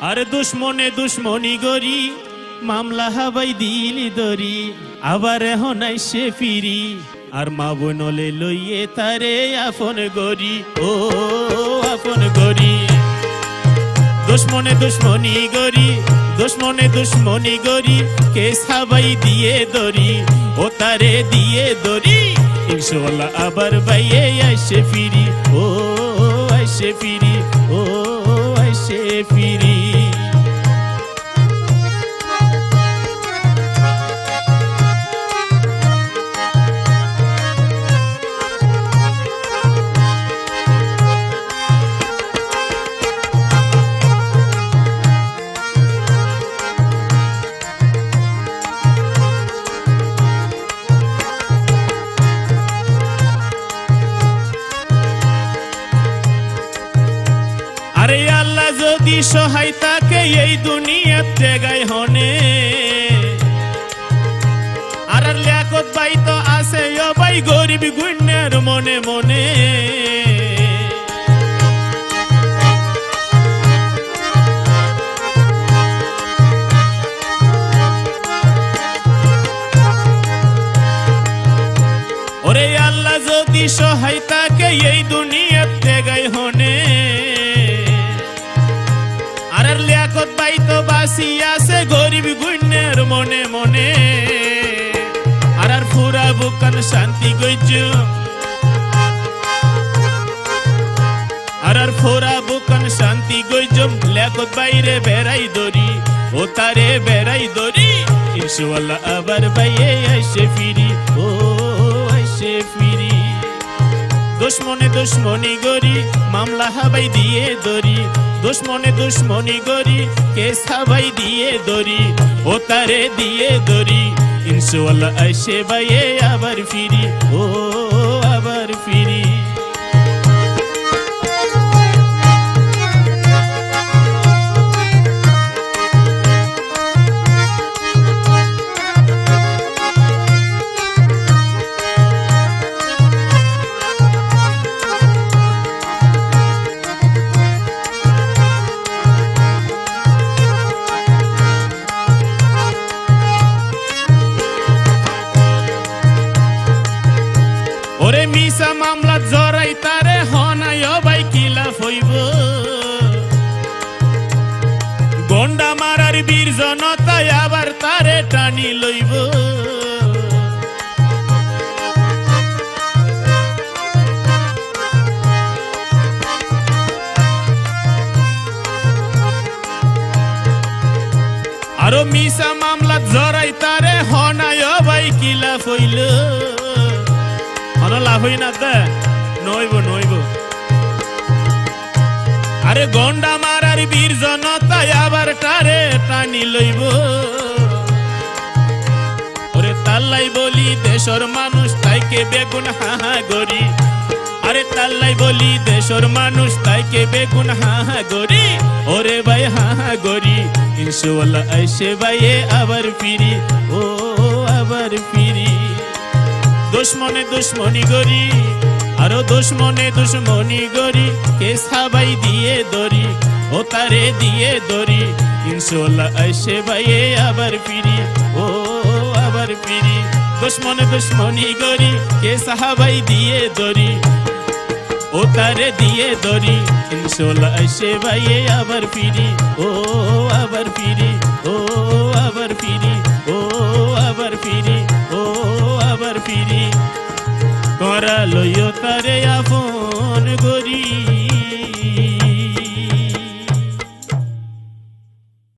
আর দুশ্মনে দুশ্মনী গরি মামলা হাবাই দিলি দরি আবার এখন আইসে ফিরি আর মা বোনলে লইয়ে তারে আপন গরি ও আপন গরি দুশ্মনে দুশ্মনী গরি দুশ্মনে দুশ্মনী গরি কে সাবাই দিয়ে দরি ও তারে দিয়ে দরি ইনশাআল্লাহ আবার বাইয়ে আইসে ফিরি ও আইসে ফিরি ও আইসে ফিরি আরে আল্লাহ যদি সহায় তাকে এই দুনিয়ার জায়গায় হনে আর লিয়াকত ভাই তো আছে ও ভাই গরিব গুণের মনে মনে ওরে আল্লাহ যদি সহায় তাকে এই দুনিয়ার জায়গায় হনে আর লিয়াকত ভাই তো বাসি আছে গরিব গুণের মনে মনে আর ফুরা বুকান শান্তি গইজ আর ফুরা বুকান শান্তি গইজ লিয়াকত বাইরে বেড়াই দরি ও তারে বেড়াই দরি ইনশাআল্লাহ আবার বাইয়ে আইসে ফিরি ও আইসে ফিরি দুশ্মনে দুশ্মনী গরি মামলা হাবাই দিয়ে দরি দুশ্মনে দুশ্মনী গরি কে সাবাই দিয়ে দরি ও তারে দিয়ে দরি ইনশাআল্লাহ আইসে বাইয়ে আবার ফিরি ও আবার ফিরি ওরে মিসা মামলা জরাই তারে হনায় ভাই কিলা হইব গন্ডা মারার বীর জনতায় আবার তারে টানি লইব আরো মিসা মামলা জরাই তারে হনায় ভাই কিলা হইল লাভ হই না দে নইব নইব আরে গন্ডা মারার বীর জনতায় আবার টারে টানি লইব ওরে তাল্লাই বলি দেশর মানুষ তাইকে বেগুন হাহা গরি আরে তাল্লাই বলি দেশর মানুষ তাইকে বেগুন হাহা গরি ওরে ভাই হাহা গরি ইনশাআল্লাহ আইসে বাইয়ে আবার ফিরি ও আবার ফিরি দুশ্মনে দুশ্মনী গরি আরো দুশ্মনে দুশ্মনী গরি কে সাবাই দিয়ে দরি ও তারে দিয়ে দরি ইনশাআল্লাহ আইসে বাইয়ে আবার ফিরি ও আবার ফিরি দুশ্মনে দুশ্মনী গরি কে সাহাবাই দিয়ে দরি ও তারে দিয়ে দরি ইনশাআল্লাহ আইসে বাইয়ে আবার ফিরি ও আবার ফিরি ও আবার ফিরি ও আবার ফিরি ও আবার ফিরি করা লইও তারে আপন গরি।